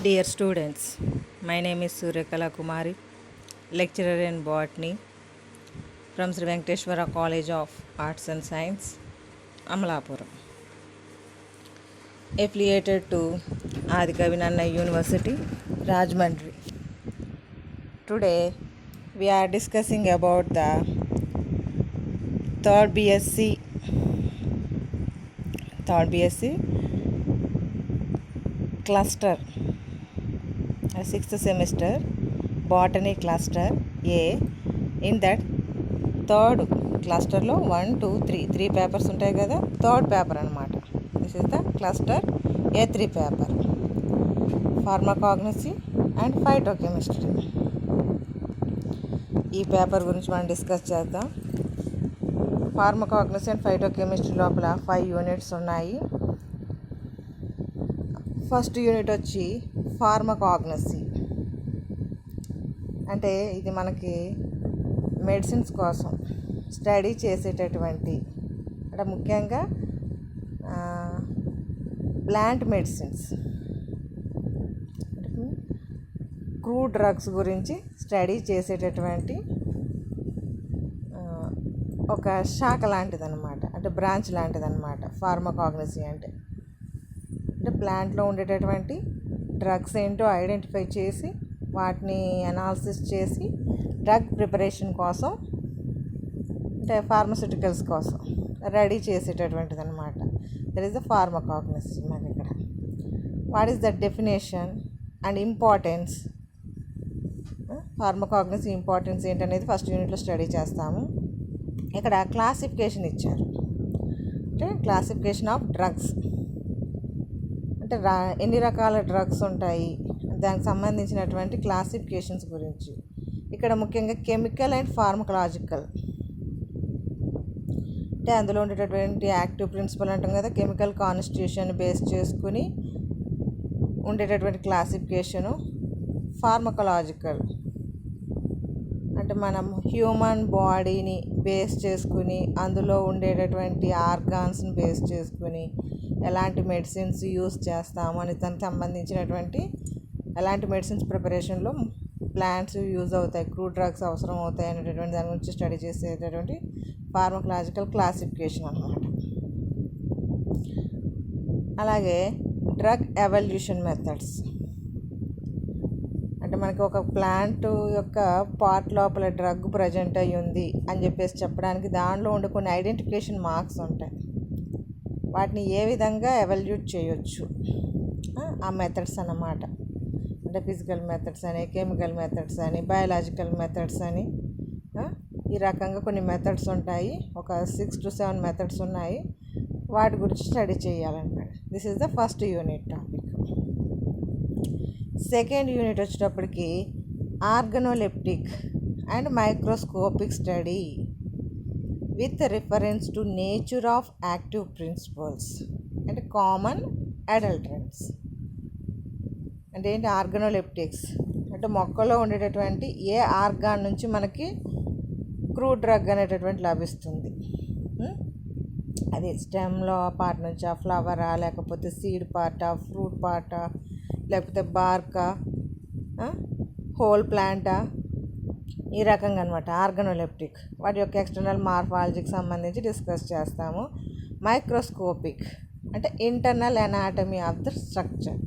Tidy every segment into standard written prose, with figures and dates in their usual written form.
Dear students, my name is Suryakala Kumari, lecturer in botany from Sri Venkateshwara College of Arts and Science, Amalapuram, affiliated to Adikavinanna University, Rajahmundry. Today, we are discussing about the third BSc cluster, 6th semester botany cluster A. In that third cluster లో 1, 2, 3 papers ఉంటాయి కదా, third paper అనమాట. This is the cluster A3 paper, pharmacognosy and phytochemistry. ఈ paper గురించి మనం discuss చేద్దాం. Pharmacognosy and phytochemistry లోపల 5 units ఉన్నాయి. ఫస్ట్ యూనిట్ వచ్చి ఫార్మకాగ్నసీ. అంటే ఇది మనకి మెడిసిన్స్ కోసం స్టడీ చేసేటటువంటి, అంటే ముఖ్యంగా ప్లాంట్ మెడిసిన్స్, క్రూడ్ డ్రగ్స్ గురించి స్టడీ చేసేటటువంటి ఒక శాఖ లాంటిది అనమాట, అంటే బ్రాంచ్ లాంటిది అనమాట ఫార్మకాగ్నసీ అంటే ప్లాంట్లో ఉండేటటువంటి డ్రగ్స్ ఏంటో ఐడెంటిఫై చేసి వాటిని అనాలిసిస్ చేసి డ్రగ్ ప్రిపరేషన్ కోసం, అంటే ఫార్మస్యూటికల్స్ కోసం రెడీ చేసేటటువంటిది అనమాట. That is the pharmacognosy. మనకి ఇక్కడ what is the definition and importance, pharmacognosy importance ఏంటనేది ఫస్ట్ యూనిట్లో స్టడీ చేస్తాము. ఇక్కడ క్లాసిఫికేషన్ ఇచ్చారు, అంటే క్లాసిఫికేషన్ ఆఫ్ డ్రగ్స్, అంటే ఎన్ని రకాల డ్రగ్స్ ఉంటాయి దానికి సంబంధించినటువంటి క్లాసిఫికేషన్స్ గురించి. ఇక్కడ ముఖ్యంగా కెమికల్ అండ్ ఫార్మకలాజికల్, అంటే అందులో ఉండేటటువంటి యాక్టివ్ ప్రిన్సిపల్ అంటాం కదా, కెమికల్ కాన్స్టిట్యూషన్ బేస్ చేసుకుని ఉండేటటువంటి క్లాసిఫికేషను. ఫార్మకలాజికల్ అంటే మనం హ్యూమన్ బాడీని బేస్ చేసుకుని అందులో ఉండేటటువంటి ఆర్గాన్స్ని బేస్ చేసుకుని ఎలాంటి మెడిసిన్స్ యూస్ చేస్తాము అని దానికి సంబంధించినటువంటి, ఎలాంటి మెడిసిన్స్ ప్రిపరేషన్లో ప్లాంట్స్ యూజ్ అవుతాయి, క్రూడ్ డ్రగ్స్ అవసరం అవుతాయి అనేటటువంటి దాని గురించి స్టడీ చేసేటటువంటి ఫార్మకలాజికల్ క్లాసిఫికేషన్ అన్నమాట. అలాగే డ్రగ్ ఎవల్యూషన్ మెథడ్స్, అంటే మనకి ఒక ప్లాంట్ యొక్క పార్ట్ లోపల డ్రగ్ ప్రజెంట్ అయ్యి ఉంది అని చెప్పేసి చెప్పడానికి దానిలో ఉండే కొన్ని ఐడెంటిఫికేషన్ మార్క్స్ ఉంటాయి. వాటిని ఏ విధంగా ఎవల్యూట్ చేయొచ్చు, ఆ మెథడ్స్ అన్నమాట. అంటే ఫిజికల్ మెథడ్స్ అని, కెమికల్ మెథడ్స్ అని, బయాలజికల్ మెథడ్స్ అని, ఈ రకంగా కొన్ని మెథడ్స్ ఉంటాయి. ఒక 6 to 7 మెథడ్స్ ఉన్నాయి. వాటి గురించి స్టడీ చేయాలన్నమాట. This is the first unit topic. Second unit వచ్చేటప్పటికి organoleptic and microscopic study with reference to nature of active principles అంటే కామన్ అడల్టరెంట్స్. అంటే ఏంటి ఆర్గనోలెప్టిక్స్ అంటే మొక్కలో ఉండేటటువంటి ఏ ఆర్గాన్ నుంచి మనకి క్రూడ్ డ్రగ్ అనేటటువంటి లభిస్తుంది. అది స్టెమ్లో పార్ట్ నుంచా, ఫ్లవరా, లేకపోతే సీడ్ పార్టా, ఫ్రూట్ పార్టా, లేకపోతే బార్కా, హోల్ ప్లాంటా, ఈ రకంగా అనమాట ఆర్గనోలెప్టిక్. వాటి యొక్క ఎక్స్టర్నల్ మార్ఫాలజీకి సంబంధించి డిస్కస్ చేస్తాము. మైక్రోస్కోపిక్ అంటే internal anatomy of the structure.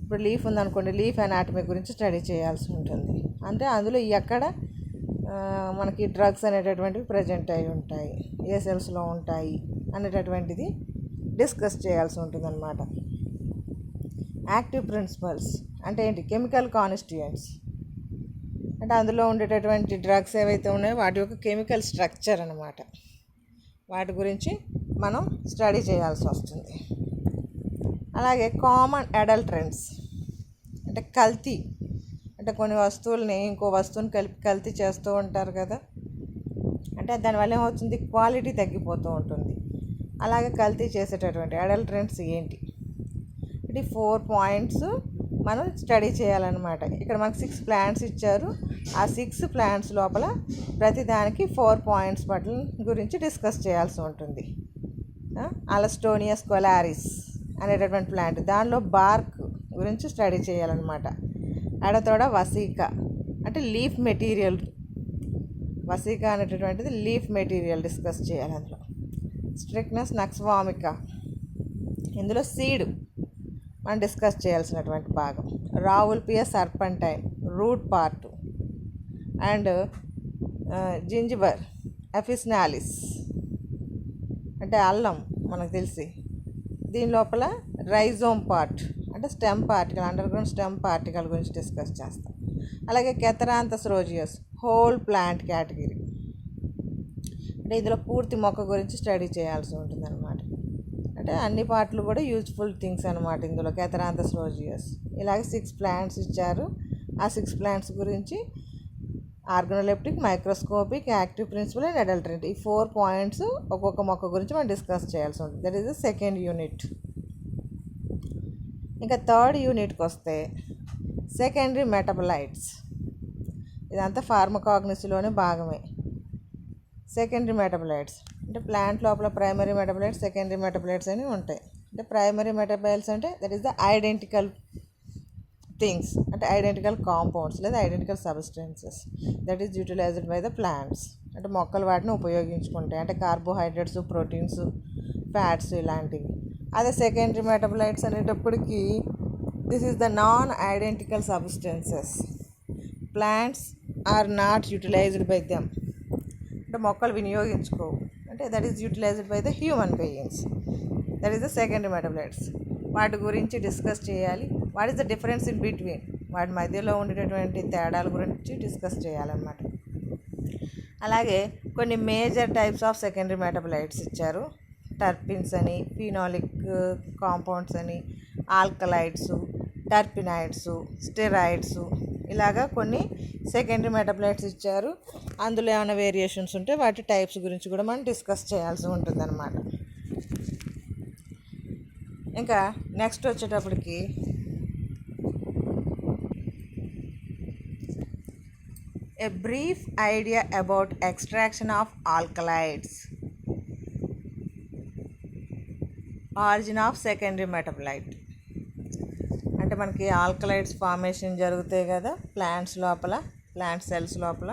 ఇప్పుడు లీఫ్ ఉందనుకోండి, లీఫ్ ఎనాటమీ గురించి స్టడీ చేయాల్సి ఉంటుంది. అంటే అందులో ఎక్కడ మనకి డ్రగ్స్ అనేటటువంటివి ప్రజెంట్ అయి ఉంటాయి, ఏ సెల్స్లో ఉంటాయి అనేటటువంటిది డిస్కస్ చేయాల్సి ఉంటుంది అన్నమాట. యాక్టివ్ ప్రిన్సిపల్స్ అంటే ఏంటి, కెమికల్ కాన్స్టిట్యూయెంట్స్, అంటే అందులో ఉండేటటువంటి డ్రగ్స్ ఏవైతే ఉన్నాయో వాటి యొక్క కెమికల్ స్ట్రక్చర్ అన్నమాట. వాటి గురించి మనం స్టడీ చేయాల్సి వస్తుంది. అలాగే కామన్ అడల్టరెంట్స్ అంటే కల్తీ, అంటే కొన్ని వస్తువుల్ని ఇంకో వస్తువుని కలిపి కల్తీ చేస్తూ ఉంటారు కదా, అంటే దానివల్ల ఏమవుతుంది, క్వాలిటీ తగ్గిపోతూ ఉంటుంది. అలాగే కల్తీ చేసేటటువంటి అడల్టరెంట్స్ ఏంటి, ఇది 4 పాయింట్స్ మనం స్టడీ చేయాలన్నమాట. ఇక్కడ మనకు 6 ప్లాంట్స్ ఇచ్చారు. ఆ 6 ప్లాంట్స్ లోపల ప్రతిదానికి 4 పాయింట్స్ పట్ల గురించి డిస్కస్ చేయాల్సి ఉంటుంది. అలస్టోనియా స్కోలారిస్ అనేటటువంటి ప్లాంట్, దానిలో బార్క్ గురించి స్టడీ చేయాలన్నమాట. ఆడతోడ వసీక అంటే లీఫ్ మెటీరియల్, వసీక అనేటటువంటిది లీఫ్ మెటీరియల్ డిస్కస్ చేయాలి. అందులో స్ట్రిక్నస్ నక్స్వామిక, ఇందులో సీడ్ మనం డిస్కస్ చేయాల్సినటువంటి భాగం. రావుల్పియా సర్పంటైన్ రూట్ పార్ట్ అండ్ జింజిబర్ ఎఫిస్నాలిస్ అంటే అల్లం మనకు తెలిసి, దీని లోపల రైజోమ్ పార్ట్ అంటే stem particle, underground stem particle గురించి డిస్కస్ చేస్తాం. అలాగే కెథరాంథస్ రోజియస్ హోల్ ప్లాంట్ కేటగిరీ, అంటే ఇందులో పూర్తి మొక్క గురించి స్టడీ చేయాల్సి ఉంటుంది అనమాట. అంటే అన్ని పార్ట్లు కూడా యూజ్ఫుల్ థింగ్స్ అనమాట ఇందులో. కెథరాంథస్ రోజియస్ ఇలాగే 6 ప్లాంట్స్ ఇచ్చారు. ఆ 6 ప్లాంట్స్ గురించి ఆర్గనోలెప్టిక్, మైక్రోస్కోపిక్, యాక్టివ్ ప్రిన్సిపల్ అండ్ అడల్టరెంట్, ఈ 4 పాయింట్స్ ఒక్కొక్క మొక్క గురించి మనం డిస్కస్ చేయాల్సి ఉంటుంది. That is the second unit. ఇంకా థర్డ్ యూనిట్కి వస్తే సెకండరీ మెటబలైట్స్, ఇదంతా ఫార్మకాగ్నసీలోనే భాగమే. సెకండరీ మెటబలైట్స్ అంటే ప్లాంట్ లోపల ప్రైమరీ మెటబలైట్స్, సెకండరీ మెటబలైట్స్ అని ఉంటాయి. అంటే ప్రైమరీ మెటబలైట్స్ అంటే that is the identical things, అంటే ఐడెంటికల్ కాంపౌండ్స్ లేదా identical substances that is utilized by the plants. అంటే మొక్కలు వాటిని ఉపయోగించుకుంటాయి, అంటే కార్బోహైడ్రేట్స్, ప్రోటీన్స్, ఫ్యాట్స్ ఇలాంటివి. అదే సెకండరీ మెటబలైట్స్ అనేటప్పటికి this is the non identical substances, plants are not utilized by them, అంటే మొక్కలు వినియోగించుకోవు, అంటే that is utilized by the human beings. That is the secondary metabolites. వాటి గురించి డిస్కస్ చేయాలి. What is the difference in between, వాటి మధ్యలో ఉండేటటువంటి తేడాల గురించి డిస్కస్ చేయాలన్నమాట. అలాగే కొన్ని major types of secondary metabolites ఇచ్చారు. టర్పిన్స్ అని, ఫినాలిక్ కాంపౌండ్స్ అని, ఆల్కలైడ్స్, టర్పినైడ్స్, స్టెరాయిడ్స్, ఇలాగా కొన్ని సెకండరీ మెటబలైట్స్ ఇచ్చారు. అందులో ఏమైనా వేరియేషన్స్ ఉంటే వాటి టైప్స్ గురించి కూడా మనం డిస్కస్ చేయాల్సి ఉంటుందన్నమాట. ఇంకా నెక్స్ట్ వచ్చేటప్పటికి a brief idea about extraction of alkalides, origin of secondary metabolite. అంటే మనకి ఆల్కలైడ్స్ ఫార్మేషన్ జరుగుతాయి కదా ప్లాంట్స్ లోపల, ప్లాంట్ సెల్స్ లోపల,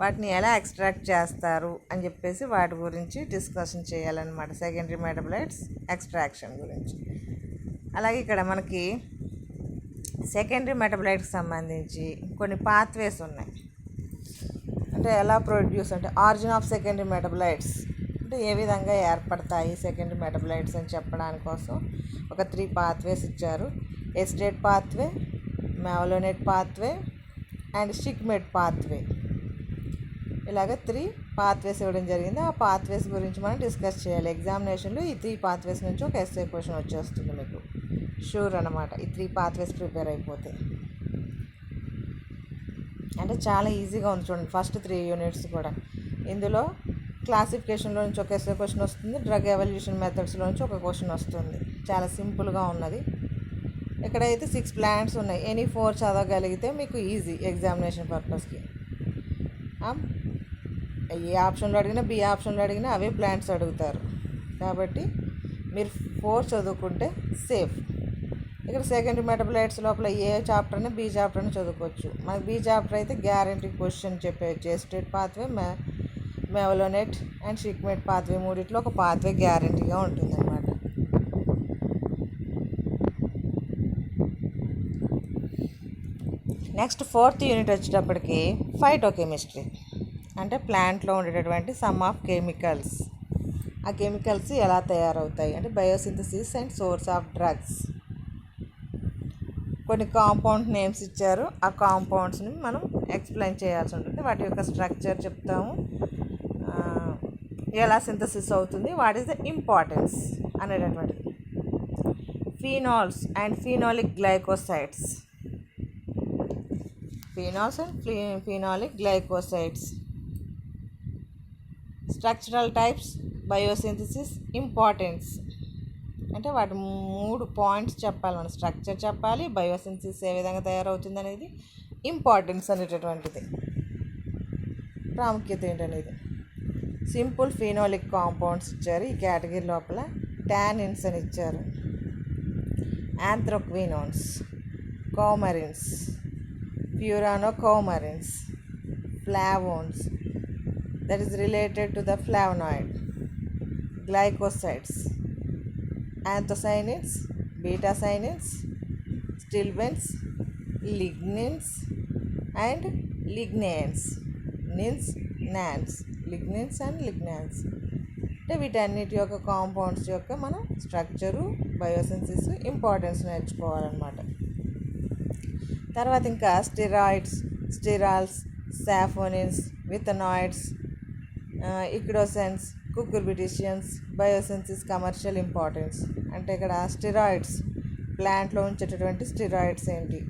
వాటిని ఎలా ఎక్స్ట్రాక్ట్ చేస్తారు అని చెప్పేసి వాటి గురించి డిస్కషన్ చేయాలన్నమాట, సెకండరీ మెటబలైట్స్ ఎక్స్ట్రాక్షన్ గురించి. అలాగే ఇక్కడ మనకి సెకండరీ మెటబలైట్కి సంబంధించి కొన్ని పాత్వేస్ ఉన్నాయి. అంటే ఎలా ప్రొడ్యూస్ అంటే ఆరిజిన్ ఆఫ్ సెకండరీ మెటబలైట్స్ అంటే ఏ విధంగా ఏర్పడతాయి సెకండరీ మెటబలైట్స్ అని చెప్పడానికి కోసం ఒక 3 పాత్వేస్ ఇచ్చారు. Acetate pathway, mevalonate pathway and shikimate pathway, ఇలాగ 3 పాత్వేస్ ఇవ్వడం జరిగింది. ఆ పాత్వేస్ గురించి మనం డిస్కస్ చేయాలి. ఎగ్జామినేషన్లో ఈ 3 పాత్వేస్ నుంచి ఒక ఎస్ఏ క్వశ్చన్ వచ్చేస్తుంది మీకు షూర్ అనమాట, ఈ 3 పాత్వేస్ ప్రిపేర్ అయిపోతే. అంటే చాలా ఈజీగా ఉంది చూడండి ఫస్ట్ 3 యూనిట్స్ కూడా. ఇందులో క్లాసిఫికేషన్లో నుంచి ఒక ఎస్ఏ క్వశ్చన్ వస్తుంది, డ్రగ్ ఎవల్యూషన్ మెథడ్స్లో నుంచి ఒక క్వశ్చన్ వస్తుంది. చాలా సింపుల్గా ఉన్నది. ఇక్కడైతే 6 ప్లాంట్స్ ఉన్నాయి. ఎనీ 4 చదవగలిగితే మీకు ఈజీ ఎగ్జామినేషన్ పర్పస్కి. ఏ ఆప్షన్లో అడిగినా, బి ఆప్షన్లో అడిగినా అవే ప్లాంట్స్ అడుగుతారు. కాబట్టి మీరు 4 చదువుకుంటే సేఫ్. ఇక్కడ సెకండరీ మెటబలైట్స్ లోపల ఏ చాప్టర్ అయినా బి చాప్టర్ అయినా చదువుకోవచ్చు. మనకి బి చాప్టర్ అయితే గ్యారంటీ క్వశ్చన్ చెప్పేయచ్చు. Acetate pathway, mevalonate and shikimate pathway మూడిట్లో ఒక పాత్వే గ్యారంటీగా ఉంటుంది అన్నమాట. నెక్స్ట్ 4th యూనిట్ వచ్చేటప్పటికి ఫైటోకెమిస్ట్రీ, అంటే ప్లాంట్లో ఉండేటటువంటి సమ్ ఆఫ్ కెమికల్స్. ఆ కెమికల్స్ ఎలా తయారవుతాయి అంటే biosynthesis and source of drugs. కొన్ని కాంపౌండ్ నేమ్స్ ఇచ్చారు, ఆ కాంపౌండ్స్ని మనం ఎక్స్ప్లెయిన్ చేయాల్సి ఉంటుంది. వాటి యొక్క స్ట్రక్చర్ చెప్తాము, ఎలా సింథసిస్ అవుతుంది, వాట్ ఈస్ ద ఇంపార్టెన్స్ అనేటటువంటిది. Phenols and ఫీనాలిక్ glycosides, phenols and ఫీనాలిక్ glycosides. Structural types, biosynthesis, importance, అంటే వాటి 3 పాయింట్స్ చెప్పాలి మనం. స్ట్రక్చర్ చెప్పాలి, బయోసింథసిస్ ఏ విధంగా తయారవుతుంది అనేది, ఇంపార్టెన్స్ అనేటటువంటిది ప్రాముఖ్యత ఏంటనేది. సింపుల్ ఫీనోలిక్ కాంపౌండ్స్ ఇచ్చారు ఈ కేటగిరీ లోపల. టానిన్స్ అని ఇచ్చారు, యాంథ్రోక్వినోన్స్, coumarins, furanocoumarins, flavones, that is related to the flavonoid, glycosides, anthocyanins, beta-cyanins, stilbens, lignins, and lignans, nins, nans, lignins and lignans. అంటే వీటన్నిటి యొక్క కాంపౌండ్స్ యొక్క మనం స్ట్రక్చరు, బయోసిన్సిస్, ఇంపార్టెన్స్ నేర్చుకోవాలన్నమాట. తర్వాత ఇంకా స్టెరాయిడ్స్, స్టెరాల్స్, సాఫోనిన్స్, విథనాయిడ్స్, ఇక్డోసెన్స్, కుకుర్బిటేషియన్స్, బయోసిన్సిస్, కమర్షియల్ ఇంపార్టెన్స్. అంటే ఇక్కడ స్టెరాయిడ్స్, ప్లాంట్లో ఉంచేటటువంటి స్టెరాయిడ్స్ ఏంటి?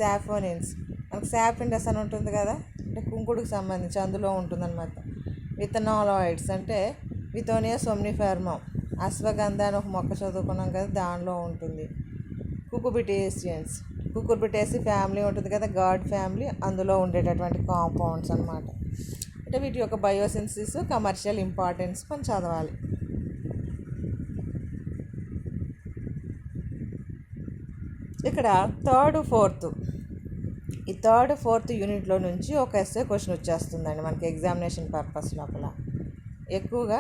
సాఫోనిన్స్, మనకు సాఫిండస్ అని ఉంటుంది కదా, అంటే కుంకుడుకు సంబంధించి అందులో ఉంటుందన్నమాట. విథనాలాయిడ్స్ అంటే విథోనియా సోమ్నిఫెర్మం, అశ్వగంధ అని ఒక మొక్క చదువుకున్నాం కదా, దానిలో ఉంటుంది. కుకుర్బిటేసియన్స్, కుకుర్బిటేసి ఫ్యామిలీ ఉంటుంది కదా, గార్డ్ ఫ్యామిలీ, అందులో ఉండేటటువంటి కాంపౌండ్స్ అన్నమాట. అంటే వీటి యొక్క బయోసిన్సిస్, కమర్షియల్ ఇంపార్టెన్స్ మనం చదవాలి. ఇక్కడ ఈ థర్డ్ ఫోర్త్ యూనిట్లో నుంచి ఒక ఎస్ఏ క్వశ్చన్ వచ్చేస్తుందండి మనకి ఎగ్జామినేషన్ పర్పస్ లోపల. ఎక్కువగా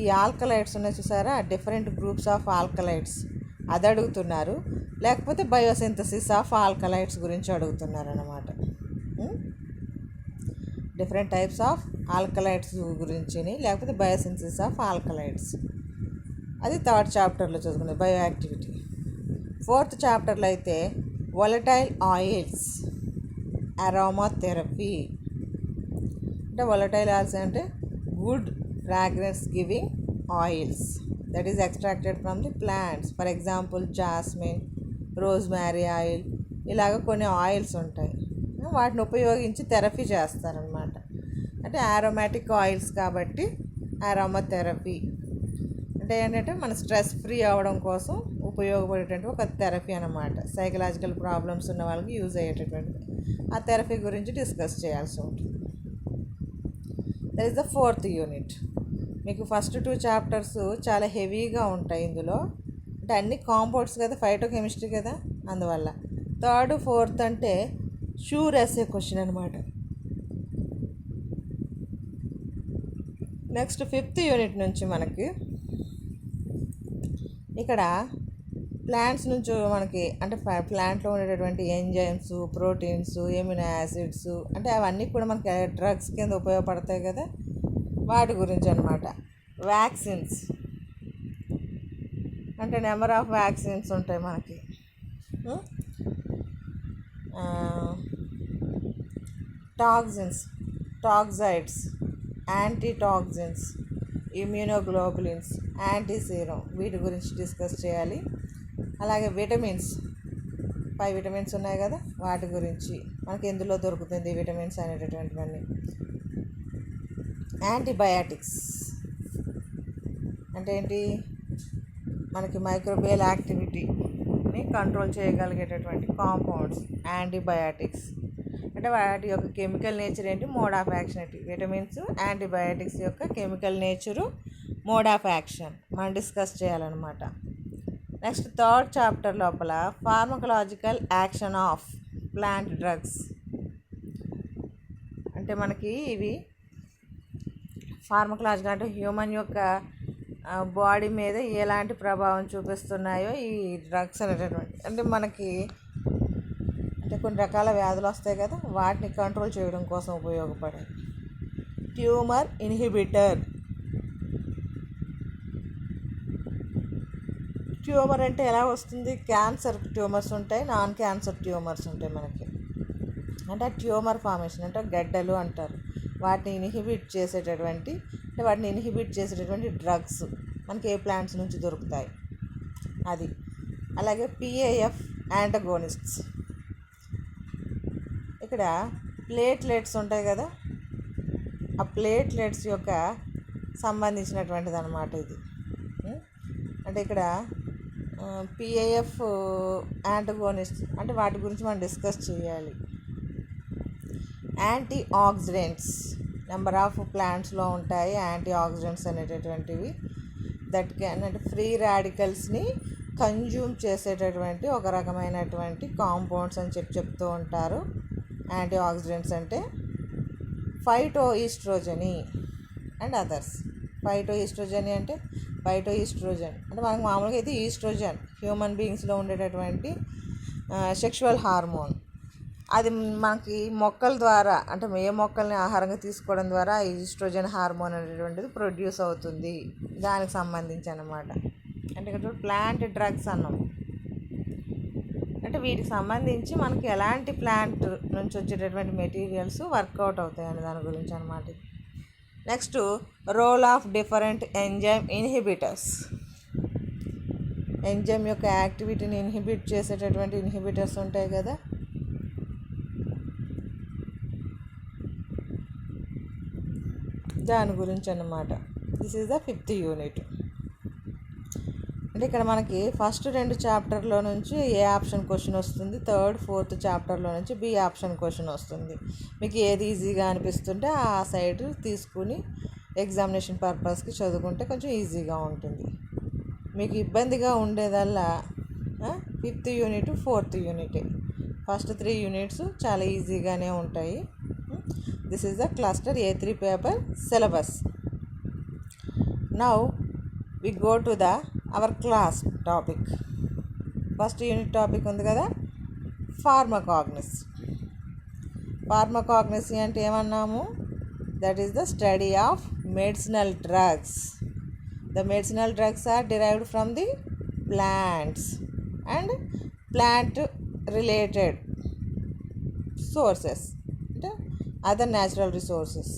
ఈ ఆల్కలైడ్స్ ఉన్నాయి చూసారా, డిఫరెంట్ గ్రూప్స్ ఆఫ్ ఆల్కలైడ్స్ అది అడుగుతున్నారు, లేకపోతే బయోసింథసిస్ ఆఫ్ ఆల్కలైడ్స్ గురించి అడుగుతున్నారు అన్నమాట. డిఫరెంట్ టైప్స్ ఆఫ్ ఆల్కలైడ్స్ గురించి, లేకపోతే బయోసింథసిస్ ఆఫ్ ఆల్కలైడ్స్, అది థర్డ్ చాప్టర్లో చదువుకునేది బయో యాక్టివిటీ. ఫోర్త్ చాప్టర్లో అయితే వొలటైల్ ఆయిల్స్, అరోమాథెరపీ. అంటే వొలటైల్ ఆయిల్స్ అంటే good fragrance giving oils that is extracted from the plants. For example jasmine, rosemary oil, ఇలాగ కొన్ని ఆయిల్స్ ఉంటాయి, వాటిని ఉపయోగించి థెరపీ చేస్తారనమాట. అంటే ఆరోమాటిక్ ఆయిల్స్ కాబట్టి అరోమాథెరపీ అంటే ఏంటంటే మన స్ట్రెస్ ఫ్రీ అవ్వడం కోసం ఉపయోగపడేటువంటి ఒక థెరపీ అన్నమాట. సైకలాజికల్ ప్రాబ్లమ్స్ ఉన్న వాళ్ళకి యూజ్ అయ్యేటటువంటిది. ఆ థెరపీ గురించి డిస్కస్ చేయాల్సి ఉంటుంది. That is the fourth unit. మీకు ఫస్ట్ 2 చాప్టర్స్ చాలా హెవీగా ఉంటాయి ఇందులో, అంటే అన్ని కాంపౌండ్స్ కదా, ఫైటోకెమిస్ట్రీ కదా, అందువల్ల. థర్డ్ ఫోర్త్ అంటే షూర్ ఎస్ఏ క్వశ్చన్ అనమాట. నెక్స్ట్ 5th యూనిట్ నుంచి మనకి ఇక్కడ ప్లాంట్స్ నుంచి మనకి అంటే ప్లాంట్లో ఉండేటటువంటి ఎంజైమ్స్, ప్రోటీన్స్, ఎమినో యాసిడ్స్, అంటే అవన్నీ కూడా మనకి డ్రగ్స్ కింద ఉపయోగపడతాయి కదా, వాటి గురించి అనమాట. వ్యాక్సిన్స్ అంటే నెంబర్ ఆఫ్ వ్యాక్సిన్స్ ఉంటాయి మనకి. టాక్సిన్స్, టాక్సైడ్స్, యాంటీటాక్సిన్స్, ఇమ్యూనోగ్లోబులిన్స్, యాంటీసీరం, వీటి గురించి డిస్కస్ చేయాలి. అలాగే విటమిన్స్, 5 విటమిన్స్ ఉన్నాయి కదా, వాటి గురించి మనకి ఎందులో దొరుకుతుంది విటమిన్స్ అనేటటువంటివన్నీ. యాంటీబయాటిక్స్ అంటే ఏంటి? మనకి మైక్రోబియల్ యాక్టివిటీని కంట్రోల్ చేయగలిగేటటువంటి కాంపౌండ్స్ యాంటీబయాటిక్స్. అంటే వాటి యొక్క కెమికల్ నేచర్ ఏంటి, మోడ్ ఆఫ్ యాక్షన్ ఏంటి. విటమిన్స్, యాంటీబయాటిక్స్ యొక్క chemical nature, mode of action మనం డిస్కస్ చేయాలన్నమాట. నెక్స్ట్ థర్డ్ చాప్టర్ లోపల pharmacological action of plant drugs. అంటే మనకి ఇవి ఫార్మకలాజికల్ అంటే హ్యూమన్ యొక్క బాడీ మీద ఎలాంటి ప్రభావం చూపిస్తున్నాయో ఈ డ్రగ్స్ అనేటటువంటి. అంటే మనకి అంటే కొన్ని రకాల వ్యాధులు వస్తాయి కదా, వాటిని కంట్రోల్ చేయడం కోసం ఉపయోగపడాయి. Tumour inhibitor. ట్యూమర్ అంటే ఎలా వస్తుంది? క్యాన్సర్ ట్యూమర్స్ ఉంటాయి, నాన్ క్యాన్సర్ ట్యూమర్స్ ఉంటాయి మనకి. అంటే ట్యూమర్ ఫార్మేషన్ అంటే గడ్డలు అంటారు. వాటిని ఇన్హిబిట్ చేసేటటువంటి డ్రగ్స్ మనకి ఏ ప్లాంట్స్ నుంచి దొరుకుతాయి అది. అలాగే పిఏఎఫ్ యాంటగోనిస్ట్స్. ఇక్కడ ప్లేట్లెట్స్ ఉంటాయి కదా, ఆ ప్లేట్లెట్స్ యొక్క సంబంధించినటువంటిది అనమాట ఇది. అంటే ఇక్కడ పిఏఎఫ్ యాంటగోనిస్ట్ అంటే వాటి గురించి మనం డిస్కస్ చేయాలి. యాంటీ ఆక్సిడెంట్స్ నెంబర్ ఆఫ్ ప్లాంట్స్లో ఉంటాయి యాంటీ ఆక్సిడెంట్స్ అనేటటువంటివి. దట్ క్యాన్ అంటే ఫ్రీ రాడికల్స్ని కన్జ్యూమ్ చేసేటటువంటి ఒక రకమైనటువంటి కాంపౌండ్స్ అని చెప్తూ ఉంటారు. యాంటీ ఆక్సిడెంట్స్ అంటే ఫైటో ఈస్ట్రోజని అండ్ అదర్స్. ఫైటో ఈస్ట్రోజని అంటే మనకు మామూలుగా అయితే ఈస్ట్రోజన్ హ్యూమన్ బీయింగ్స్లో ఉండేటటువంటి సెక్షువల్ హార్మోన్. అది మనకి మొక్కల ద్వారా, అంటే ఏ మొక్కల్ని ఆహారంగా తీసుకోవడం ద్వారా ఈస్ట్రోజన్ హార్మోన్ అనేటువంటిది ప్రొడ్యూస్ అవుతుంది. దానికి సంబంధించి అన్నమాట. అంటే ఇక్కడ ప్లాంట్ డ్రగ్స్ అన్నాం. అంటే వీటికి సంబంధించి మనకి ఎలాంటి ప్లాంట్ నుంచి వచ్చేటటువంటి మెటీరియల్స్ వర్కౌట్ అవుతాయని దాని గురించి అన్నమాట. Next, role of different enzyme inhibitors. Enzyme యొక్క యాక్టివిటీని ఇన్హిబిట్ చేసేటటువంటి ఇన్హిబిటర్స్ ఉంటాయి కదా, దాని గురించి అన్నమాట. This is the 5th unit. అంటే ఇక్కడ మనకి ఫస్ట్ 2 చాప్టర్లో నుంచి ఏ ఆప్షన్ క్వశ్చన్ వస్తుంది, 3rd 4th చాప్టర్లో నుంచి బి ఆప్షన్ క్వశ్చన్ వస్తుంది. మీకు ఏది ఈజీగా అనిపిస్తుంటే ఆ సైడ్ తీసుకుని ఎగ్జామినేషన్ పర్పస్కి చదువుకుంటే కొంచెం ఈజీగా ఉంటుంది. మీకు ఇబ్బందిగా ఉండేదల్లా 5th unit 4th unit. First 3 units చాలా ఈజీగానే ఉంటాయి. This is the cluster A3 paper syllabus. Now we go to the our class topic. First unit topic ఉంది కదా, ఫార్మకాగ్నసీ. ఫార్మకాగ్నసీ అంటే ఏమన్నాము? That is the study of medicinal drugs. The medicinal drugs are derived from the plants and plant related sources, అంటే other natural resources.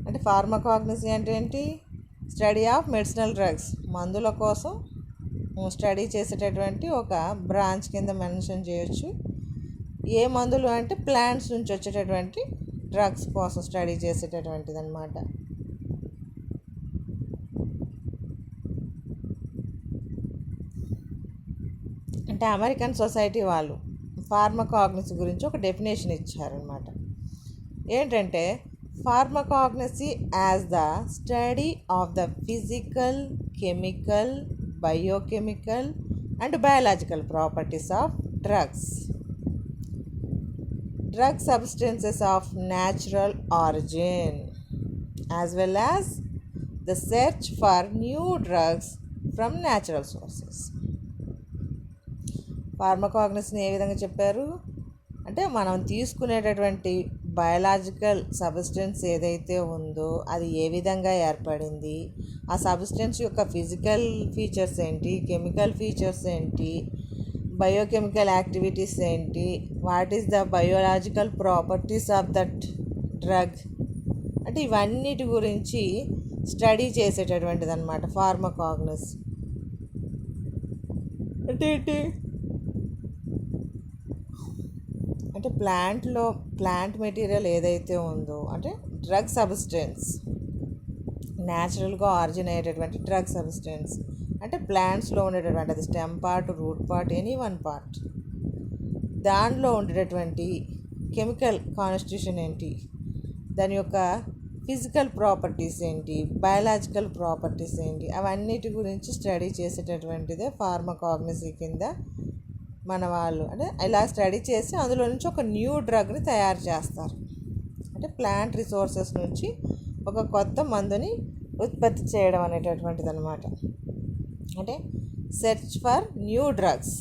అంటే pharmacognosy అంటే ఏంటి? Study of medicinal drugs, మందుల కోసం స్టడీ చేసేటటువంటి ఒక బ్రాంచ్ కింద మెన్షన్ చేయొచ్చు. ఏ మందులు అంటే ప్లాంట్స్ నుంచి వచ్చేటటువంటి డ్రగ్స్ కోసం స్టడీ చేసేటటువంటిది అన్నమాట. అంటే అమెరికన్ సొసైటీ వాళ్ళు ఫార్మకాగ్నసీ గురించి ఒక డెఫినేషన్ ఇచ్చారనమాట. ఏంటంటే, pharmacognosy as the study of the physical, chemical, biochemical and biological properties of drugs, drug substances of natural origin, as well as the search for new drugs from natural sources. ఫార్మకాగ్నసీని ఏ విధంగా చెప్పారు అంటే, మనం తీసుకునేటటువంటి biological substance ఏదైతే ఉందో అది ఏ విధంగా ఏర్పడింది, ఆ సబ్స్టెన్స్ యొక్క ఫిజికల్ ఫీచర్స్ ఏంటి, కెమికల్ ఫీచర్స్ ఏంటి, బయోకెమికల్ యాక్టివిటీస్ ఏంటి, what is the biological properties of that drug, అంటే ఇవన్నిటి గురించి స్టడీ చేసేటటువంటిది అనమాట ఫార్మకాగ్నసీ. అంటే ఏంటి అంటే ప్లాంట్ మెటీరియల్ ఏదైతే ఉందో, అంటే డ్రగ్ సబ్స్టెన్స్, న్యాచురల్గా ఆరిజిన్ అయ్యేటటువంటి డ్రగ్ సబ్స్టెన్స్, అంటే ప్లాంట్స్లో ఉండేటటువంటి అది stem part, root part, any one part, దానిలో ఉండేటటువంటి కెమికల్ కాన్స్టిట్యూషన్ ఏంటి, దాని యొక్క ఫిజికల్ ప్రాపర్టీస్ ఏంటి, బయాలజికల్ ప్రాపర్టీస్ ఏంటి, అవన్నిటి గురించి స్టడీ చేసేటటువంటిదే ఫార్మకాగ్నసీ కింద మన వాళ్ళు. అంటే ఇలా స్టడీ చేసి అందులో నుంచి ఒక న్యూ డ్రగ్ని తయారు చేస్తారు. అంటే ప్లాంట్ రిసోర్సెస్ నుంచి ఒక కొత్త మందుని ఉత్పత్తి చేయడం అనేటటువంటిది అనమాట. అంటే సెర్చ్ ఫర్ న్యూ డ్రగ్స్,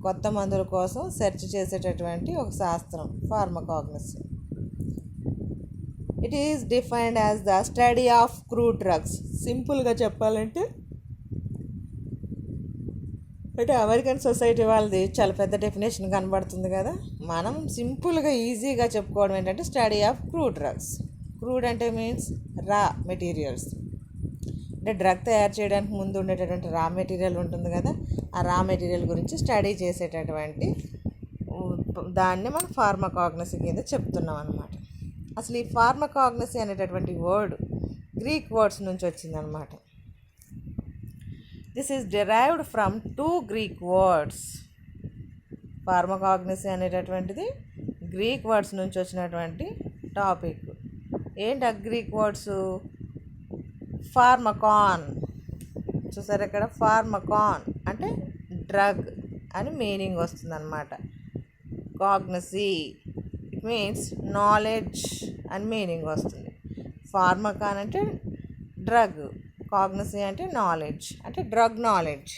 కొత్త మందుల కోసం సెర్చ్ చేసేటటువంటి ఒక శాస్త్రం pharmacognosy. It is defined as the study of crude drugs. సింపుల్గా చెప్పాలంటే, అంటే అమెరికన్ సొసైటీ వాళ్ళది చాలా పెద్ద డెఫినేషన్ కనబడుతుంది కదా, మనం సింపుల్గా ఈజీగా చెప్పుకోవడం ఏంటంటే study of crude drugs. Crude అంటే మీన్స్ రా మెటీరియల్స్, అంటే డ్రగ్ తయారు చేయడానికి ముందు ఉండేటటువంటి రా మెటీరియల్ ఉంటుంది కదా, ఆ రా మెటీరియల్ గురించి స్టడీ చేసేటటువంటి దాన్ని మనం ఫార్మకాగ్నసీ కింద చెప్తున్నాం అన్నమాట. అసలు ఈ ఫార్మకాగ్నసీ అనేటటువంటి వర్డ్ గ్రీక్ వర్డ్స్ నుంచి వచ్చిందనమాట. This is derived from 2 Greek words. Pharmacognosy అనేటటువంటిది గ్రీక్ వర్డ్స్ నుంచి వచ్చినటువంటి టాపిక్. ఏంటి ఆ గ్రీక్ వర్డ్స్? ఫార్మకాన్, చూసారు ఇక్కడ ఫార్మకాన్, అంటే డ్రగ్ అని మీనింగ్ వస్తుంది అన్నమాట. కాగ్నసీ ఇట్ మీన్స్ నాలెడ్జ్ అని మీనింగ్ వస్తుంది. ఫార్మకా అంటే డ్రగ్, కాగ్నసీ అంటే నాలెడ్జ్, అంటే డ్రగ్ నాలెడ్జ్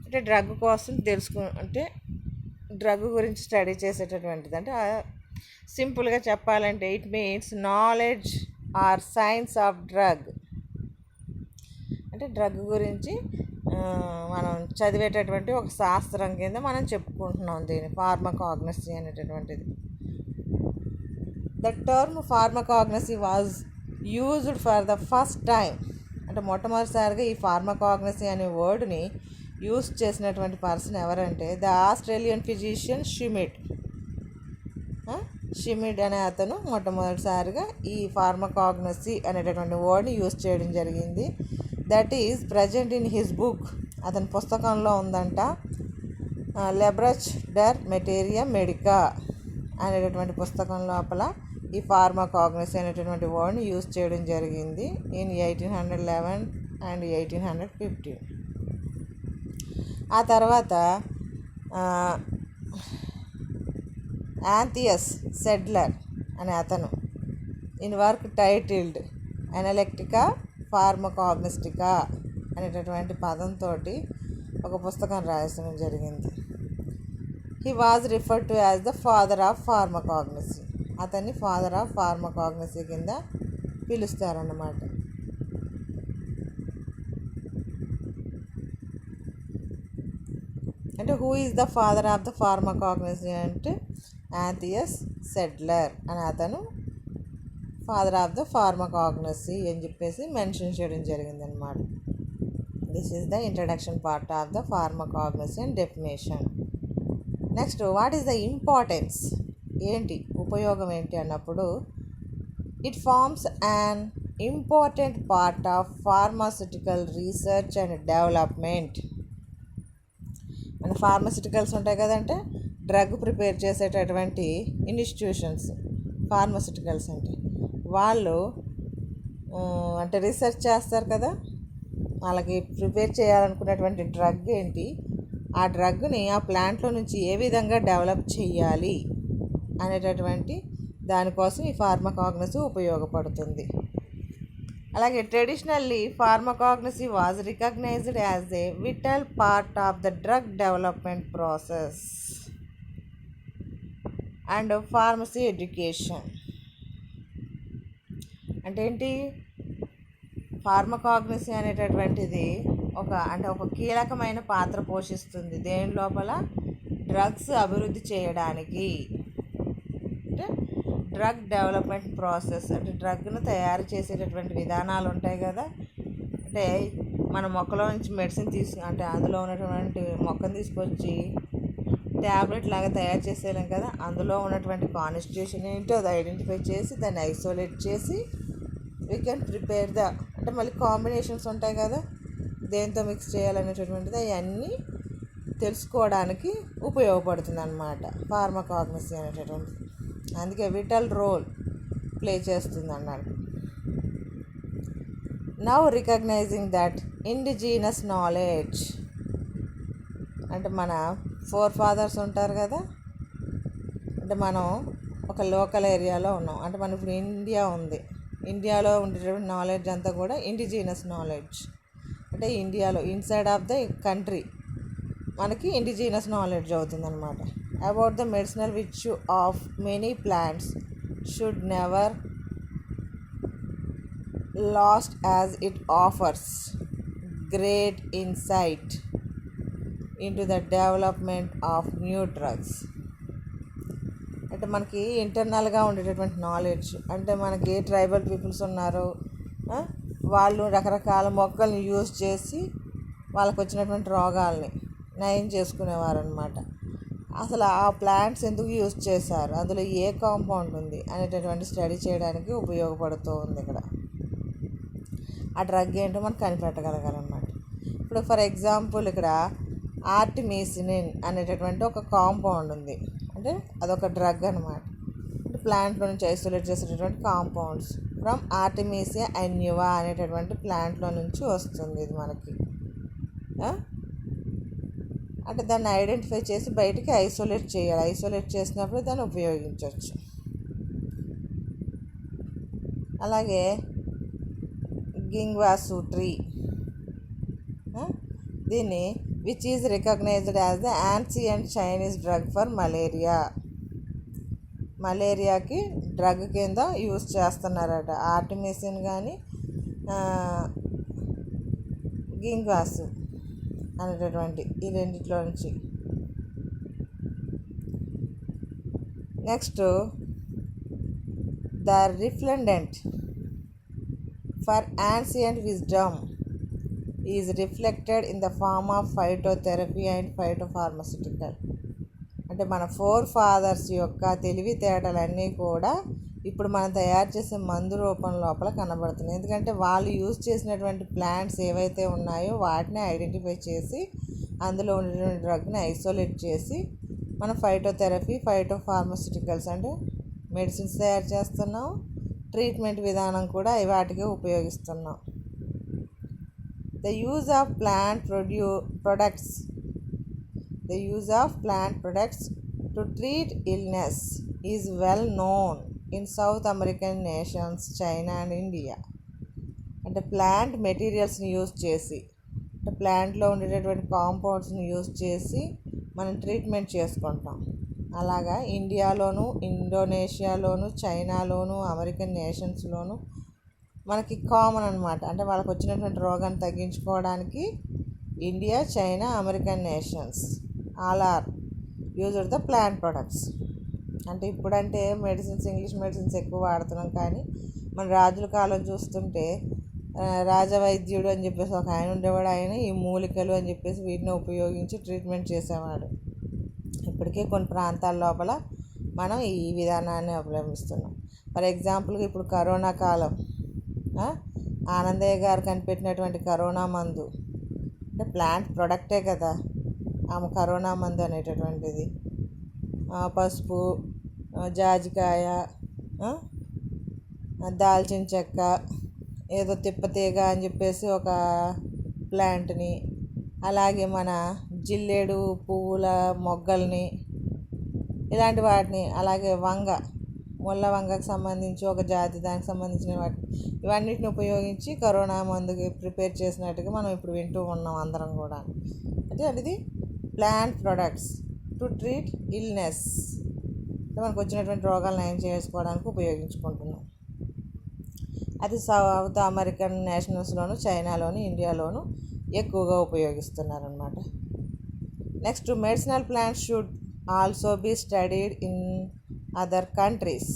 అంటే డ్రగ్ కోసం అంటే డ్రగ్ గురించి స్టడీ చేసేటటువంటిది. అంటే సింపుల్గా చెప్పాలంటే it means knowledge or science of drug. అంటే డ్రగ్ గురించి మనం చదివేటటువంటి ఒక శాస్త్రం కింద మనం చెప్పుకుంటున్నాం దీన్ని ఫార్మకాగ్నసీ అనేటటువంటిది. The term pharmacognosy was used for the first time. అంటే మొట్టమొదటిసారిగా ఈ ఫార్మకాగ్నసీ అనే వర్డ్ని యూజ్ చేసినటువంటి పర్సన్ ఎవరంటే ద ఆస్ట్రేలియన్ ఫిజిషియన్ షిమిడ్ అనే అతను మొట్టమొదటిసారిగా ఈ ఫార్మకాగ్నసీ అనేటటువంటి వర్డ్ని యూజ్ చేయడం జరిగింది. That is present in his book. అతని పుస్తకంలో ఉందంట. లెబ్రచ్ డర్ మెటీరియా మెడికా అనేటటువంటి పుస్తకం లోపల ఈ ఫార్మకాగ్నసీ అనేటటువంటి వర్డ్ని యూజ్ చేయడం జరిగింది ఇన్ 1811 అండ్ 1815. ఆ తర్వాత యాంథియస్ సెడ్లర్ అనే అతను ఇన్ వర్క్ టైటిల్డ్ అనలెక్టికా ఫార్మకాగ్నస్టికా అనేటటువంటి పదంతో ఒక పుస్తకం రాయడం జరిగింది. He was referred to as the father of pharmacognosy. అతన్ని ఫాదర్ ఆఫ్ ఫార్మకాగ్నసీ కింద పిలుస్తారన్నమాట. అంటే who is the father of the pharmacognosy అంటే యాంథియస్ సెడ్లర్ అనే అతను ఫాదర్ ఆఫ్ ద ఫార్మకాగ్నసీ అని చెప్పేసి మెన్షన్ చేయడం జరిగిందనమాట. This is the introduction part of the pharmacognosy and definition. Next what is the importance, ఏంటి ఉపయోగం ఏంటి అన్నప్పుడు it forms an important part of pharmaceutical research and development. మన ఫార్మాస్యూటికల్స్ ఉంటాయి కదంటే డ్రగ్ ప్రిపేర్ చేసేటటువంటి ఇన్స్టిట్యూషన్స్ ఫార్మాస్యూటికల్స్ అంటే వాళ్ళు అంటే రీసెర్చ్ చేస్తారు కదా, వాళ్ళకి ప్రిపేర్ చేయాలనుకున్నటువంటి డ్రగ్ ఏంటి, ఆ డ్రగ్ని ఆ ప్లాంట్లో నుంచి ఏ విధంగా డెవలప్ చేయాలి అనేటటువంటి దానికోసం ఈ ఫార్మకాగ్నసీ ఉపయోగపడుతుంది. అలాగే traditionally pharmacognosy was recognised as a vital part of the drug development process and pharmacy education. అంటే ఏంటి, ఫార్మకాగ్నసీ అనేటటువంటిది ఒక కీలకమైన పాత్ర పోషిస్తుంది దేని లోపల, డ్రగ్స్ అభివృద్ధి చేయడానికి. అంటే డ్రగ్ డెవలప్మెంట్ ప్రాసెస్ అంటే డ్రగ్ను తయారు చేసేటటువంటి విధానాలు ఉంటాయి కదా. అంటే మన మొక్కలో నుంచి మెడిసిన్ అంటే అందులో ఉన్నటువంటి మొక్కను తీసుకొచ్చి ట్యాబ్లెట్ లాగా తయారు చేసేయలేం కదా, అందులో ఉన్నటువంటి కాన్స్టిట్యూషన్ ఏంటో అది ఐడెంటిఫై చేసి దాన్ని ఐసోలేట్ చేసి వీ కెన్ ప్రిపేర్ అంటే మళ్ళీ కాంబినేషన్స్ ఉంటాయి కదా దేంతో మిక్స్ చేయాలనేటటువంటిది అవన్నీ తెలుసుకోవడానికి ఉపయోగపడుతుంది అన్నమాట ఫార్మకాగ్నసీ అనేటటువంటిది. అందుకే విటల్ రోల్ ప్లే చేస్తుంది అన్నాడు. Now recognising that indigenous knowledge అంటే మన ఫాదర్స్ ఉంటారు కదా, అంటే మనం ఒక లోకల్ ఏరియాలో ఉన్నాం, అంటే మనం ఇప్పుడు ఇండియా ఉంది, ఇండియాలో ఉండేటువంటి నాలెడ్జ్ అంతా కూడా ఇండిజీనస్ నాలెడ్జ్. అంటే ఇండియాలో ఇన్సైడ్ ఆఫ్ ద కంట్రీ మనకి ఇండిజీనస్ నాలెడ్జ్ అవుతుంది అనమాట. About the medicinal which of many plants should never lost as it offers great insight into the development of new drugs. అంటే మనకి ఇంటర్నల్గా ఉండేటటువంటి నాలెడ్జ్, అంటే మనకి ఏ ట్రైబల్ పీపుల్స్ ఉన్నారో వాళ్ళు రకరకాల మొక్కల్ని యూజ్ చేసి వాళ్ళకు వచ్చినటువంటి రోగాల్ని నయం చేసుకునేవారు అనమాట. అసలు ఆ ప్లాంట్స్ ఎందుకు యూజ్ చేశారు, అందులో ఏ కాంపౌండ్ ఉంది అనేటటువంటి స్టడీ చేయడానికి ఉపయోగపడుతూ ఉంది. ఇక్కడ ఆ డ్రగ్ ఏంటో మనం కనిపెట్టగలగాలన్నమాట. ఇప్పుడు ఫర్ ఎగ్జాంపుల్ ఇక్కడ ఆర్టిమిసినిన్ అనేటటువంటి ఒక కాంపౌండ్ ఉంది, అంటే అదొక డ్రగ్ అనమాట. ప్లాంట్లో నుంచి ఐసోలేట్ చేసేటటువంటి కాంపౌండ్స్ ఫ్రమ్ ఆర్టిమిసియా అన్యువా అనేటటువంటి ప్లాంట్లో నుంచి వస్తుంది ఇది మనకి. అంటే దాన్ని ఐడెంటిఫై చేసి బయటికి ఐసోలేట్ చేయాలి. ఐసోలేట్ చేసినప్పుడు దాన్ని ఉపయోగించవచ్చు. అలాగే గింగ్వాసు ట్రీ, దీన్ని which is recognized as the ancient Chinese drug for malaria. మలేరియాకి డ్రగ్ కింద యూజ్ చేస్తున్నారట. ఆర్టిమిసిన్ కానీ గింగ్వాసు అనేటటువంటి ఈ రెండిట్లో నుంచి. Next the resplendent for ancient wisdom is reflected in the form of phytotherapy and phytopharmaceutical. అంటే మన ఫోర్ ఫాదర్స్ యొక్క తెలివితేటలన్నీ కూడా ఇప్పుడు మనం తయారు చేసే మందు రూపం లోపల కనబడుతున్నాయి. ఎందుకంటే వాళ్ళు యూజ్ చేసినటువంటి ప్లాంట్స్ ఏవైతే ఉన్నాయో వాటిని ఐడెంటిఫై చేసి అందులో ఉన్నటువంటి డ్రగ్ని ఐసోలేట్ చేసి మనం ఫైటోథెరపీ, ఫైటోఫార్మస్యూటికల్స్ అంటే మెడిసిన్స్ తయారు చేస్తున్నాం. ట్రీట్మెంట్ విధానం కూడా వాటికి ఉపయోగిస్తున్నాం. The use of plant products to treat illness is well known in South American nations, China and India. అంటే ప్లాంట్ మెటీరియల్స్ని యూజ్ చేసి, అంటే ప్లాంట్లో ఉండేటటువంటి కాంపౌండ్స్ని యూజ్ చేసి మనం ట్రీట్మెంట్ చేసుకుంటాం. అలాగా ఇండియాలోను, ఇండోనేషియాలోను, చైనాలోను, అమెరికన్ నేషన్స్లోను మనకి కామన్ అనమాట. అంటే వాళ్ళకి వచ్చినటువంటి రోగాన్ని తగ్గించుకోవడానికి India, China, American nations all are used the plant products. అంటే ఇప్పుడంటే మెడిసిన్స్, ఇంగ్లీష్ మెడిసిన్స్ ఎక్కువ వాడుతున్నాం. కానీ మన రాజుల కాలం చూస్తుంటే రాజవైద్యుడు అని చెప్పేసి ఒక ఆయన ఉండేవాడు. ఆయన ఈ మూలికలు అని చెప్పేసి వీటిని ఉపయోగించి ట్రీట్మెంట్ చేసేవాడు. ఇప్పటికే కొన్ని ప్రాంతాల లోపల మనం ఈ విధానాన్ని అవలంబిస్తున్నాం. ఫర్ ఎగ్జాంపుల్గా ఇప్పుడు కరోనా కాలం, ఆనందయ్య గారు కనిపెట్టినటువంటి కరోనా మందు అంటే ప్లాంట్ ప్రొడక్టే కదా ఆమె కరోనా మందు అనేటటువంటిది. పసుపు, జాజికాయ, దాల్చిన చెక్క, ఏదో తిప్పతీగ అని చెప్పేసి ఒక ప్లాంట్ని, అలాగే మన జిల్లేడు పువ్వుల మొగ్గల్ని, ఇలాంటి వాటిని, అలాగే ముళ్ళ వంగకు సంబంధించి ఒక జాతి, దానికి సంబంధించిన వాటిని, ఇవన్నిటిని ఉపయోగించి కరోనా మందుకి ప్రిపేర్ చేసినట్టుగా మనం ఇప్పుడు వింటూ ఉన్నాం అందరం కూడా. అంటే అది plant products to treat illness, మనకు వచ్చినటువంటి రోగాలు నయం చేసుకోవడానికి ఉపయోగించుకుంటున్నాం. అది సౌత్ అమెరికన్ నేషనల్స్లోను, చైనాలోను, ఇండియాలోను ఎక్కువగా ఉపయోగిస్తున్నారన్నమాట. Next medicinal plants should also be studied in other countries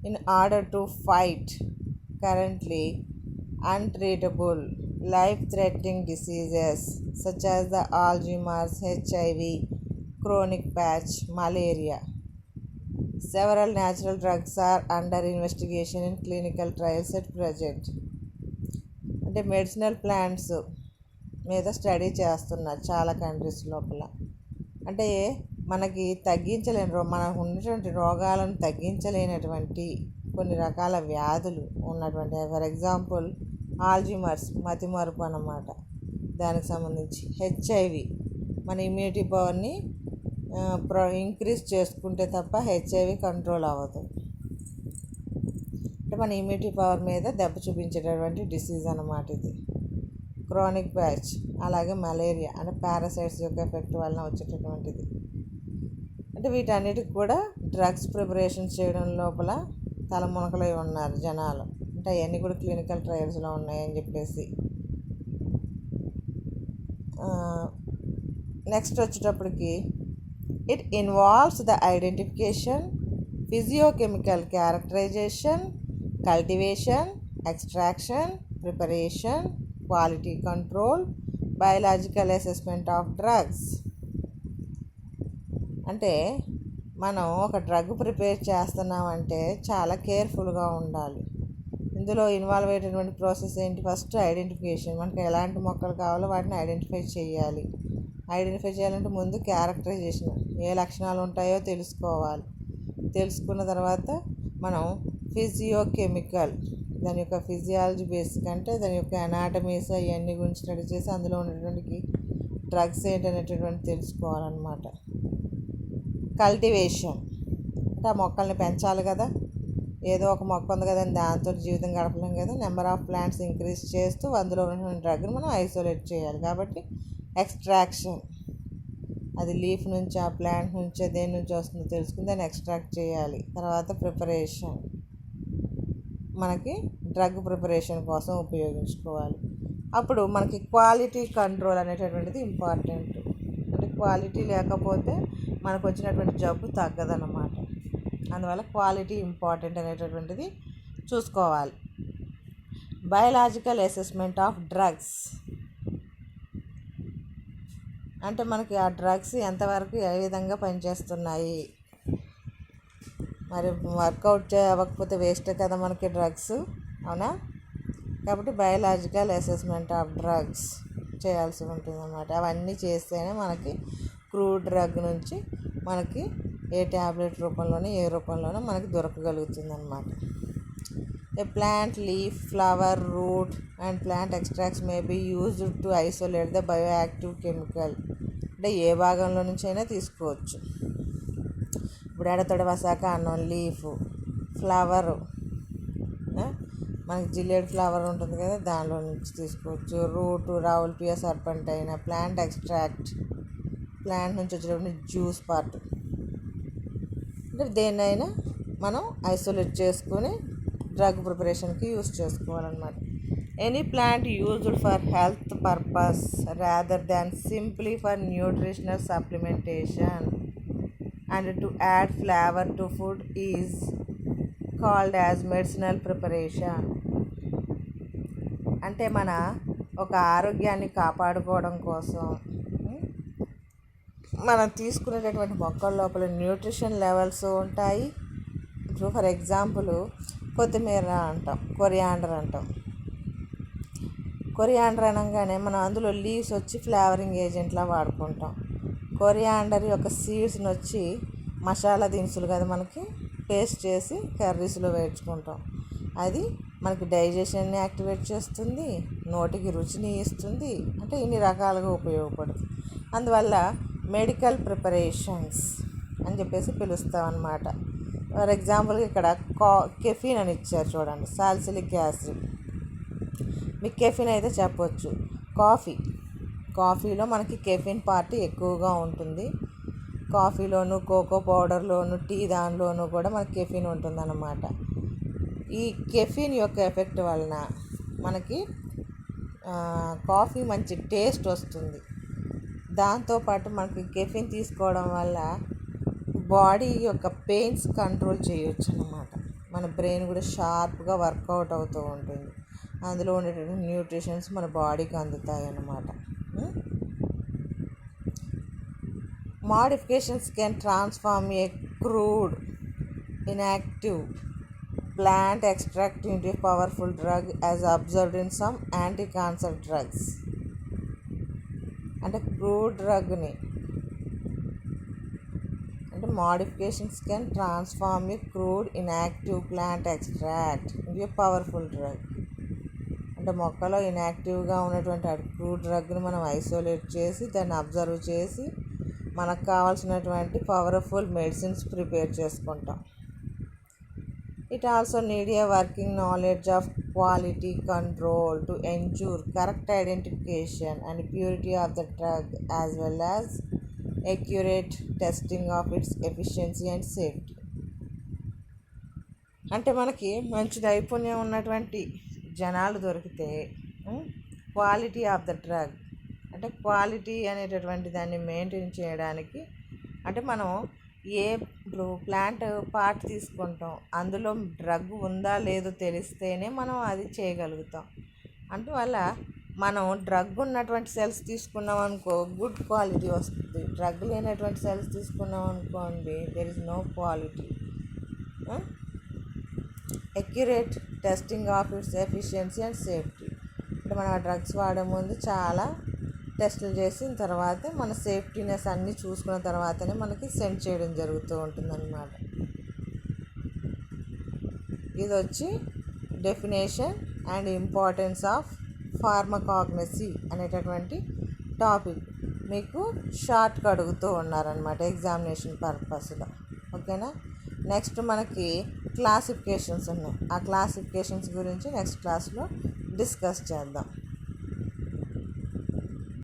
in order to fight currently untreatable life-threatening diseases such as the Alzheimer's, HIV, chronic patch, malaria. Several natural drugs are under investigation in clinical trials at present. అంటే medicinal plants మీద study చేస్తున్నారు చాలా countries లోపల. అంటే మనకి మనకు ఉన్నటువంటి రోగాలను తగ్గించలేనటువంటి కొన్ని రకాల వ్యాధులు ఉన్నటువంటి, ఫర్ ఎగ్జాంపుల్ ఆల్జీమర్స్ మతిమరుపు అన్నమాట, దానికి సంబంధించి హెచ్ఐవి మన ఇమ్యూనిటీ పవర్ని ఇంక్రీజ్ చేసుకుంటే తప్ప హెచ్ఐవి కంట్రోల్ అవ్వదు. అంటే మన ఇమ్యూనిటీ పవర్ మీద దెబ్బ చూపించేటటువంటి డిసీజ్ అన్నమాట ఇది. క్రానిక్ ప్యాచ్, అలాగే మలేరియా అంటే పారాసైట్స్ యొక్క ఎఫెక్ట్ వలన వచ్చేటటువంటిది. అంటే వీటన్నిటికి కూడా డ్రగ్స్ ప్రిపరేషన్ చేయడం లోపల తలమునకలై ఉన్నారు జనాలు. అంటే అవన్నీ కూడా క్లినికల్ ట్రయల్స్లో ఉన్నాయని చెప్పేసి. నెక్స్ట్ వచ్చేటప్పటికి it involves the identification, physiochemical characterization, cultivation, extraction, preparation, quality control, biological assessment of drugs. అంటే మనం ఒక డ్రగ్ ప్రిపేర్ చేస్తున్నామంటే చాలా కేర్ఫుల్గా ఉండాలి. ఇందులో ఇన్వాల్వ్ అయ్యేటటువంటి ప్రాసెస్ ఏంటి? ఫస్ట్ ఐడెంటిఫికేషన్, మనకి ఎలాంటి మొక్కలు కావాలో వాటిని ఐడెంటిఫై చేయాలి. ఐడెంటిఫై చేయాలంటే ముందు క్యారెక్టరైజేషన్, ఏ లక్షణాలు ఉంటాయో తెలుసుకోవాలి. తెలుసుకున్న తర్వాత మనం ఫిజియోకెమికల్, దాని యొక్క ఫిజియాలజీ బేసిక్ అంటే దాని యొక్క అనాటమీస్ అవన్నీ గురించి స్టడీ చేసి అందులో ఉన్నటువంటి డ్రగ్స్ ఏంటనేటటువంటి తెలుసుకోవాలన్నమాట. కల్టివేషన్ అంటే ఆ మొక్కల్ని పెంచాలి కదా, ఏదో ఒక మొక్క ఉంది కదా దాంతో జీవితం గడపలేం కదా. నెంబర్ ఆఫ్ ప్లాంట్స్ ఇంక్రీజ్ చేస్తూ అందులో ఉన్నటువంటి డ్రగ్ని మనం ఐసోలేట్ చేయాలి. కాబట్టి ఎక్స్ట్రాక్షన్, అది లీఫ్ నుంచి, ఆ ప్లాంట్ నుంచి, దేని నుంచి వస్తుందో తెలుసుకుని దాన్ని ఎక్స్ట్రాక్ట్ చేయాలి. తర్వాత ప్రిపరేషన్, మనకి డ్రగ్ ప్రిపరేషన్ కోసం ఉపయోగించుకోవాలి. అప్పుడు మనకి క్వాలిటీ కంట్రోల్ అనేటటువంటిది ఇంపార్టెంట్. అంటే క్వాలిటీ లేకపోతే మనకు వచ్చినటువంటి జబ్బు తగ్గదన్నమాట. అందువల్ల క్వాలిటీ ఇంపార్టెంట్ అనేటటువంటిది చూసుకోవాలి. బయలాజికల్ అసెస్మెంట్ ఆఫ్ డ్రగ్స్ అంటే మనకి ఆ డ్రగ్స్ ఎంతవరకు ఏ విధంగా పనిచేస్తున్నాయి. మరి వర్కౌట్ అవ్వకపోతే వేస్ట్ కదా మనకి డ్రగ్స్, అవునా. కాబట్టి బయలాజికల్ అసెస్మెంట్ ఆఫ్ డ్రగ్స్ చేయాల్సి ఉంటుంది అన్నమాట. అవన్నీ చేస్తేనే మనకి క్రూడ్ డ్రగ్ నుంచి మనకి ఏ ట్యాబ్లెట్ రూపంలోనో ఏ రూపంలోనో మనకి దొరకగలుగుతుంది అన్నమాట. A plant leaf, flower, root and plant extracts may be used to isolate the bioactive chemical. అంటే ఏ భాగంలో నుంచి అయినా తీసుకోవచ్చు. ఇప్పుడు ఎడతొడ వసాక అన్నం, లీఫ్, ఫ్లవరు, మనకి జిల్లేడు ఫ్లవర్ ఉంటుంది కదా దానిలో నుంచి తీసుకోవచ్చు. రూటు, రావుల్పియా సర్పంటైన్, ప్లాంట్ ఎక్స్ట్రాక్ట్, ప్లాంట్ నుంచి వచ్చేటప్పుడు జ్యూస్ పార్ట్. అంటే దేన్నైనా మనం ఐసోలేట్ చేసుకొని డ్రగ్ ప్రిపరేషన్కి యూజ్ చేసుకోవాలన్నమాట. Any plant used for health purpose rather than simply for nutritional supplementation and to add flavour to food is called as medicinal preparation. అంటే మన ఒక ఆరోగ్యాన్ని కాపాడుకోవడం కోసం మనం తీసుకునేటటువంటి మొక్కల లోపల న్యూట్రిషన్ లెవెల్స్ ఉంటాయి. ఇప్పుడు ఫర్ ఎగ్జాంపుల్ కొత్తిమీర అంటాం, కొరియాండర్ అంటాం. కొరియాండర్ అనగానే మనం అందులో లీవ్స్ వచ్చి ఫ్లేవరింగ్ ఏజెంట్లా వాడుకుంటాం. కొరియాండర్ యొక్క సీడ్స్ని వచ్చి మసాలా దినుసులు కదా మనకి పేస్ట్ చేసి కర్రీస్లో వేయించుకుంటాం. అది మనకి డైజెషన్ని యాక్టివేట్ చేస్తుంది, నోటికి రుచిని ఇస్తుంది, అంటే ఇన్ని రకాలుగా ఉపయోగపడుతుంది. అందువల్ల మెడికల్ ప్రిపరేషన్స్ అని చెప్పేసి పిలుస్తాం అన్నమాట. ఫర్ ఎగ్జాంపుల్గా ఇక్కడ కెఫీన్ అని ఇచ్చారు చూడండి, సాలిసిలిక్ యాసిడ్. మీకు కెఫీన్ అయితే చెప్పవచ్చు. కాఫీలో మనకి కెఫీన్ పార్ట్ ఎక్కువగా ఉంటుంది. కాఫీలోను, కోకో పౌడర్లోను, టీ దానిలోనూ కూడా మనకి కెఫీన్ ఉంటుందన్నమాట. ఈ కెఫీన్ యొక్క ఎఫెక్ట్ వలన మనకి కాఫీ మంచి టేస్ట్ వస్తుంది. దాంతోపాటు మనకి కెఫీన్ తీసుకోవడం వల్ల బాడీ యొక్క పెయిన్స్ కంట్రోల్ చేయొచ్చు అన్నమాట. మన బ్రెయిన్ కూడా షార్ప్గా వర్కౌట్ అవుతూ ఉంటుంది. అందులో ఉండేటువంటి న్యూట్రిషన్స్ మన బాడీకి అందుతాయి అన్నమాట. Modifications can transform a crude, inactive plant extract into a powerful drug as observed in some anti-cancer drugs. అంటే క్రూడ్ డ్రగ్ని అంటే modifications can transform A crude inactive plant extract into a powerful drug. అంటే మొక్కలో ఇన్యాక్టివ్గా ఉన్నటువంటి crude డ్రగ్ని మనం isolate చేసి దాన్ని observe చేసి మనకు కావాల్సినటువంటి పవర్ఫుల్ మెడిసిన్స్ ప్రిపేర్ చేసుకుంటాం. It also need a working knowledge of quality control to ensure correct identification and purity of the drug as well as accurate testing of its efficiency and safety. అంటే మనకి మంచి నైపుణ్యం ఉన్నటువంటి జనాలు దొరికితే quality of the drug అంటే quality అనేటటువంటి దాన్ని మెయింటైన్ చేయడానికి అంటే మనం ఇప్పుడు ప్లాంట్ పార్ట్ తీసుకుంటాం, అందులో డ్రగ్ ఉందా లేదో తెలిస్తేనే మనం అది చేయగలుగుతాం. అందువల్ల మనం డ్రగ్ ఉన్నటువంటి సెల్స్ తీసుకున్నాం అనుకో గుడ్ క్వాలిటీ వస్తుంది. డ్రగ్ లేనటువంటి సెల్స్ తీసుకున్నాం అనుకోండి there is no quality. Accurate testing of its efficiency and safety అంటే మనం ఆ డ్రగ్స్ వాడే ముందు చాలా టెస్టులు చేసిన తర్వాత మన సేఫ్టీనెస్ అన్నీ చూసుకున్న తర్వాతనే మనకి సెండ్ చేయడం జరుగుతూ ఉంటుందన్నమాట. ఇది వచ్చి definition and importance of pharmacognosy అనేటటువంటి టాపిక్. మీకు షార్ట్గా అడుగుతూ ఉన్నారనమాట ఎగ్జామినేషన్ పర్పస్లో. ఓకేనా. నెక్స్ట్ మనకి క్లాసిఫికేషన్స్ ఉన్నాయి. ఆ క్లాసిఫికేషన్స్ గురించి నెక్స్ట్ క్లాస్లో డిస్కస్ చేద్దాం.